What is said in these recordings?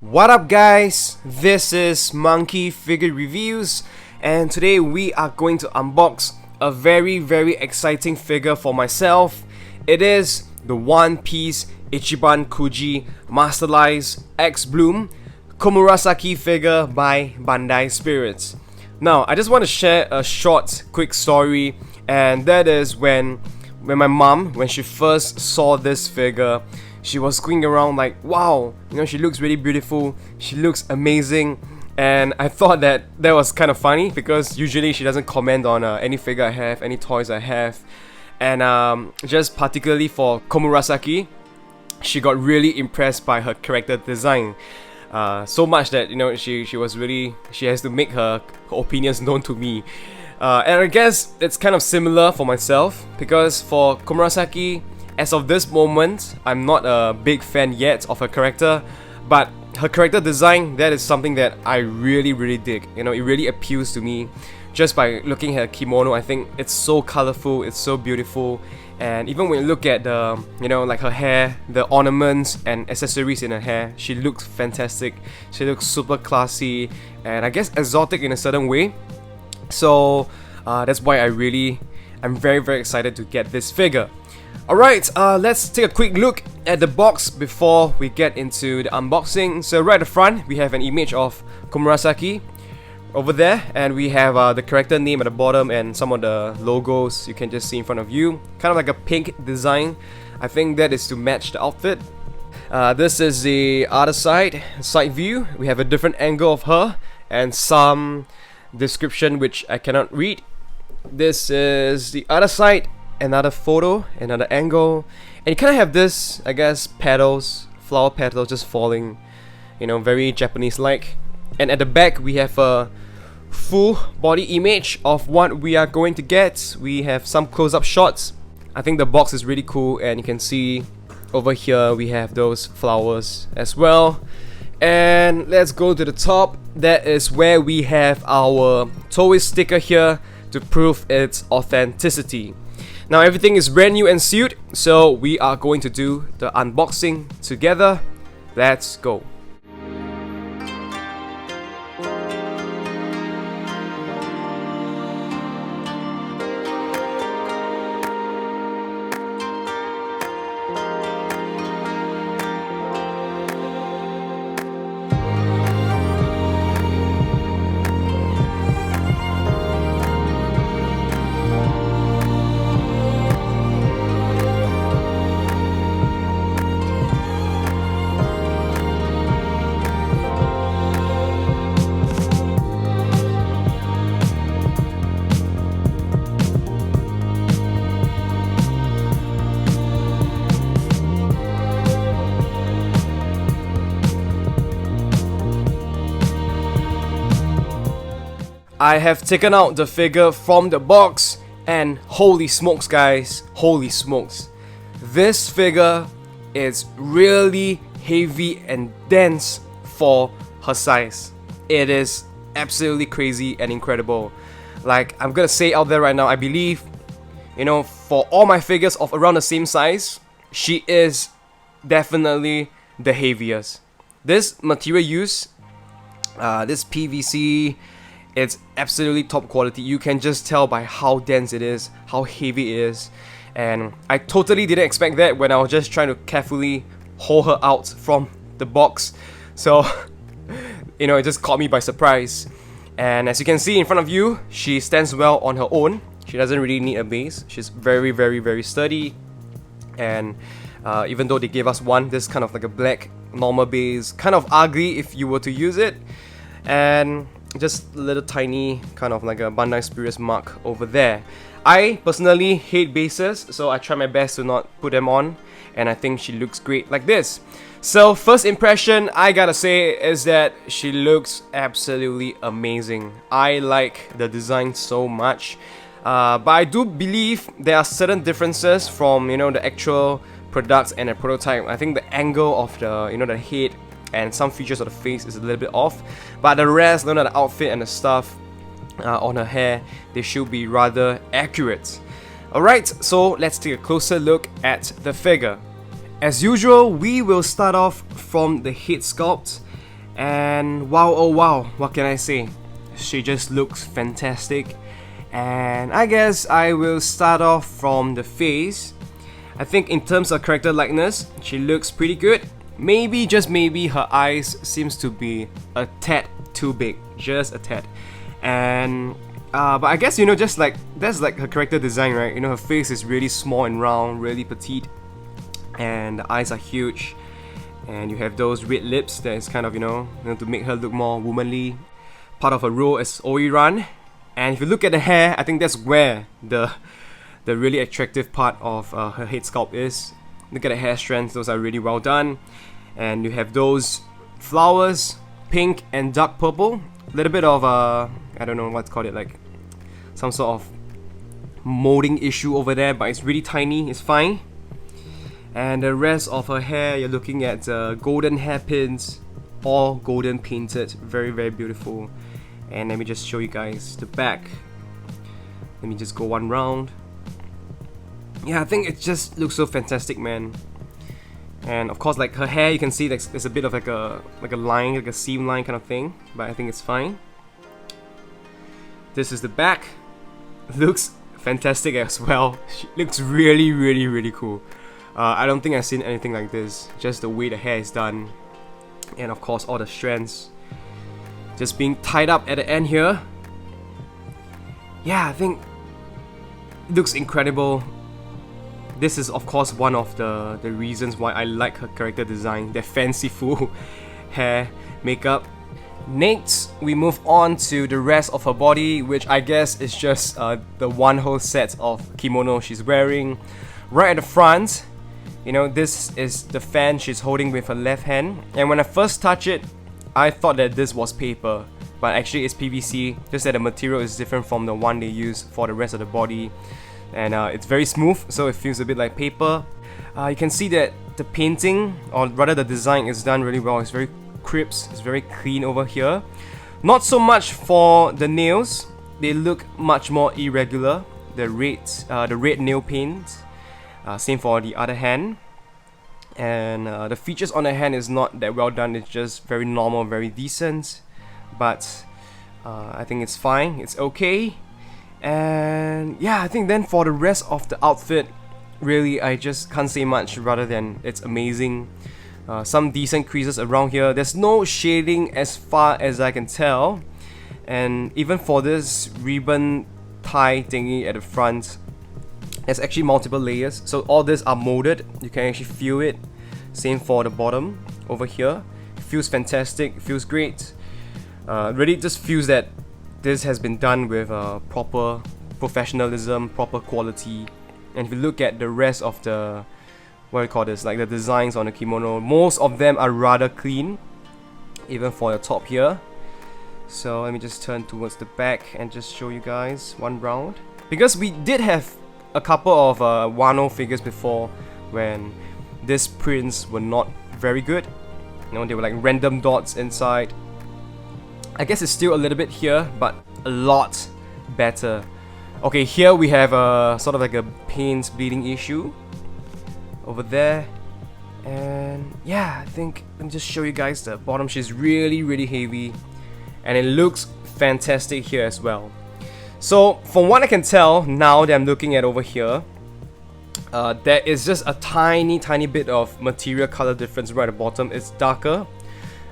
What up guys, this is Monkey Figure Reviews, and today we are going to unbox a very exciting figure for myself. It is the One Piece Ichiban Kuji Masterlise ExBloom KOMURASAKI figure by Bandai Spirits. Now I just want to share a short quick story, and that is when my mom, when she first saw this figure, she was going around like, wow, she looks really beautiful, she looks amazing. And I thought that was kind of funny because usually she doesn't comment on any figure I have, any toys I have. And just particularly for KOMURASAKI, she got really impressed by her character design. So much that she has to make her opinions known to me. And I guess it's kind of similar for myself, because for KOMURASAKI, as of this moment, I'm not a big fan yet of her character, but her character design, that is something that I really dig. It really appeals to me just by looking at her kimono. I think it's so colorful, it's so beautiful, and even when you look at the, like her hair, the ornaments and accessories in her hair, she looks fantastic. She looks super classy and I guess exotic in a certain way. So that's why I'm very excited to get this figure. Alright, let's take a quick look at the box before we get into the unboxing. So right at the front, we have an image of KOMURASAKI over there, and we have the character name at the bottom and some of the logos you can just see in front of you. Kind of like a pink design. I think that is to match the outfit. This is the other side view. We have a different angle of her and some description which I cannot read. This is the other side. Another photo, another angle, and you kind of have this, I guess, petals, flower petals just falling, very Japanese-like. And at the back, we have a full body image of what we are going to get. We have some close-up shots. I think the box is really cool, and you can see over here we have those flowers as well. And let's go to the top. That is where we have our Toei sticker here to prove its authenticity. Now everything is brand new and sealed, so we are going to do the unboxing together. Let's go. I have taken out the figure from the box, and holy smokes guys, holy smokes. This figure is really heavy and dense for her size. It is absolutely crazy and incredible. Like, I'm gonna say out there right now, I believe, for all my figures of around the same size, she is definitely the heaviest. This material use, this PVC, it's absolutely top quality. You can just tell by how dense it is, how heavy it is. And I totally didn't expect that when I was just trying to carefully haul her out from the box. So, it just caught me by surprise. And as you can see in front of you, she stands well on her own. She doesn't really need a base. She's very sturdy. And even though they gave us this kind of like a black normal base, kind of ugly if you were to use it. And just a little tiny kind of like a Bandai Spirits mark over there. I personally hate bases, so I try my best to not put them on, and I think she looks great like this. So first impression, I gotta say, is that she looks absolutely amazing. I like the design so much, but I do believe there are certain differences from the actual products and a prototype. I think the angle of the the head and some features of the face is a little bit off, but the rest, the outfit and the stuff on her hair, they should be rather accurate. Alright, so let's take a closer look at the figure. As usual, we will start off from the head sculpt, And wow, oh wow, what can I say? She just looks fantastic. And I guess I will start off from the face. I think in terms of character likeness, she looks pretty good. Maybe, just maybe, her eyes seems to be a tad too big, just a tad. And but I guess, you know, just like that's like her character design, right? You know, her face is really small and round, really petite, and the eyes are huge. And you have those red lips that is kind of, you know, to make her look more womanly. Part of her role as Oiran. And if you look at the hair, I think that's where the really attractive part of her head sculpt is. Look at the hair strands, those are really well done. And you have those flowers, pink and dark purple. A little bit of I don't know what's called it, like some sort of molding issue over there, but it's really tiny, it's fine. And the rest of her hair, you're looking at golden hairpins, all golden painted, very very beautiful. And let me just show you guys the back. Let me just go one round. Yeah, I think it just looks so fantastic, man. And of course, like her hair, you can see like there's a bit of like a line, like a seam line kind of thing, but I think it's fine. This is the back. Looks fantastic as well. She looks really really really cool. I don't think I've seen anything like this. Just the way the hair is done, and of course all the strands just being tied up at the end here. Yeah, I think it looks incredible. This is of course one of the reasons why I like her character design, their fanciful hair, makeup. Next, we move on to the rest of her body, which I guess is just the one whole set of kimono she's wearing. Right at the front, you know, this is the fan she's holding with her left hand. And when I first touched it, I thought that this was paper, but actually it's PVC, just that the material is different from the one they use for the rest of the body. And it's very smooth, so it feels a bit like paper. You can see that the painting, or rather the design, is done really well. It's very crisp, it's very clean over here. Not so much for the nails, they look much more irregular. The red nail paint, same for the other hand. And the features on the hand is not that well done, it's just very normal, very decent. But I think it's fine, it's okay. And yeah, I think then for the rest of the outfit, really I just can't say much rather than it's amazing. Some decent creases around here. There's no shading as far as I can tell. And even for this ribbon tie thingy at the front, there's actually multiple layers. So all these are molded, you can actually feel it. Same for the bottom over here. It feels fantastic, it feels great. Really just feels that this has been done with proper professionalism, proper quality. And if you look at the rest of the, what do you call this, like the designs on the kimono, most of them are rather clean, even for the top here. So let me just turn towards the back and just show you guys one round. Because we did have a couple of Wano figures before when these prints were not very good. You know, they were like random dots inside. I guess it's still a little bit here, but a lot better. Okay, here we have a sort of like a paint bleeding issue over there. And yeah, I think, let me just show you guys the bottom. She's really really heavy, and it looks fantastic here as well. So from what I can tell now that I'm looking at over here, there is just a tiny bit of material color difference right at the bottom. It's darker.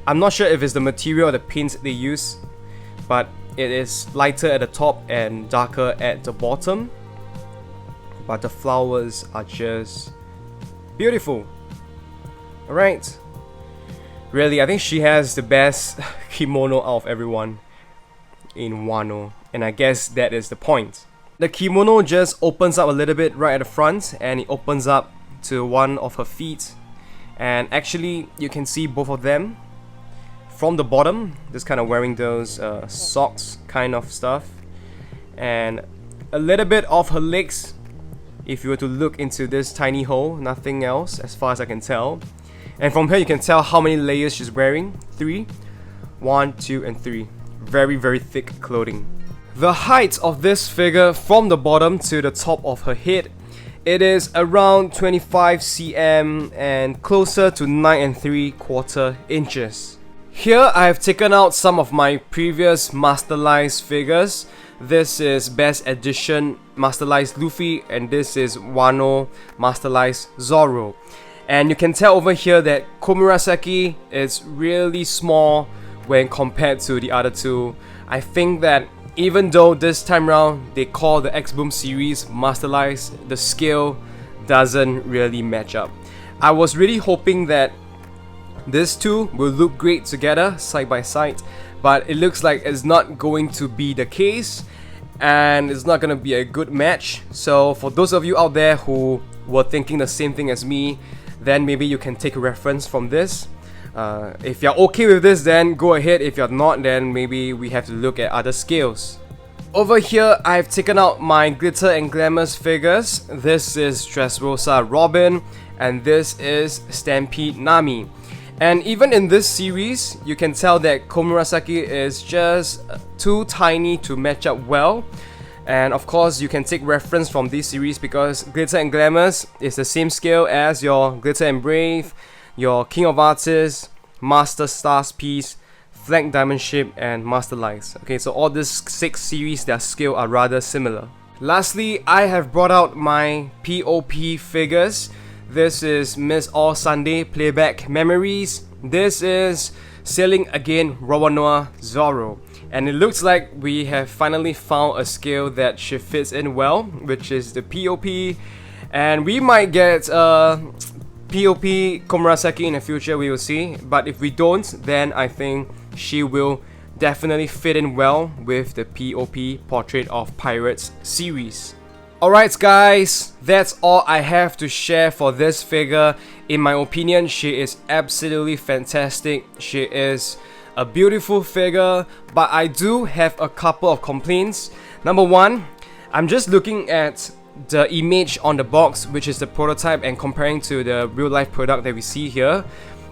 I'm not sure if it's the material or the paints they use, but it is lighter at the top and darker at the bottom. But the flowers are just beautiful. Alright. Really, I think she has the best kimono out of everyone in Wano, and I guess that is the point. The kimono just opens up a little bit right at the front, and it opens up to one of her feet. And actually, you can see both of them from the bottom, just kind of wearing those socks kind of stuff. And a little bit of her legs, if you were to look into this tiny hole, nothing else as far as I can tell. And from here you can tell how many layers she's wearing. 3, 1, 2 and 3. Very very thick clothing. The height of this figure from the bottom to the top of her head, it is around 25 cm and closer to 9 3/4 inches. Here I have taken out some of my previous Masterlise figures. This is Best Edition Masterlise Luffy, and this is Wano Masterlise Zoro. And you can tell over here that Komurasaki is really small when compared to the other two. I think that even though this time round they call the ExBloom series Masterlise, the scale doesn't really match up. I was really hoping that these two will look great together, side by side, but it looks like it's not going to be the case, and it's not going to be a good match. So for those of you out there who were thinking the same thing as me, then maybe you can take a reference from this. If you're okay with this, then go ahead. If you're not, then maybe we have to look at other scales. Over here, I've taken out my Glitter and Glamours figures. This is Dressrosa Robin, and this is Stampede Nami. And even in this series, you can tell that Komurasaki is just too tiny to match up well. And of course, you can take reference from this series because Glitter and Glamours is the same scale as your Glitter and Brave, your King of Artists, Master Stars Piece, Flag Diamond Ship, and Masterlise. Okay, so all these 6 series, their scale are rather similar. Lastly, I have brought out my POP figures. This is Miss All Sunday Playback Memories. This is Sailing Again Roanoa Zoro. And it looks like we have finally found a scale that she fits in well, which is the POP. And we might get POP Komurasaki in the future, we will see. But if we don't, then I think she will definitely fit in well with the POP Portrait of Pirates series. Alright guys, that's all I have to share for this figure. In my opinion, she is absolutely fantastic. She is a beautiful figure, but I do have a couple of complaints. Number one, I'm just looking at the image on the box, which is the prototype, and comparing to the real life product that we see here.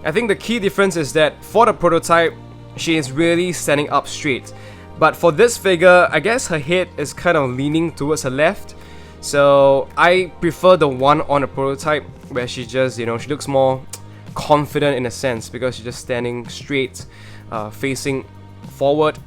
I think the key difference is that for the prototype, she is really standing up straight. But for this figure, I guess her head is kind of leaning towards her left. So I prefer the one on the prototype where she just, she looks more confident in a sense because she's just standing straight, facing forward.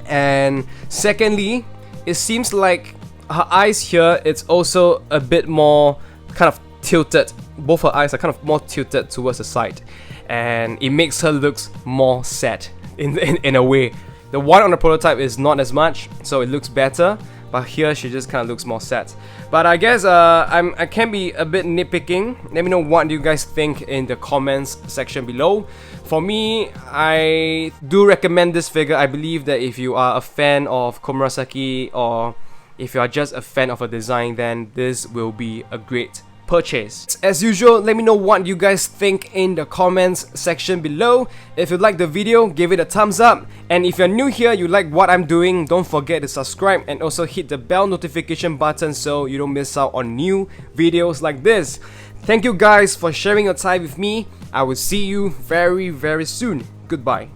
And secondly, it seems like her eyes here, it's also a bit more kind of tilted. Both her eyes are kind of more tilted towards the side, and it makes her look more sad in a way. The one on the prototype is not as much, so it looks better. But here she just kind of looks more sad. But I guess I can be a bit nitpicking. Let me know what you guys think in the comments section below. For me, I do recommend this figure. I believe that if you are a fan of Komurasaki, or if you are just a fan of a design, then this will be a great purchase. As usual, let me know what you guys think in the comments section below. If you like the video, give it a thumbs up, and if you're new here, you like what I'm doing, don't forget to subscribe and also hit the bell notification button so you don't miss out on new videos like this. Thank you guys for sharing your time with me. I will see you very soon. Goodbye.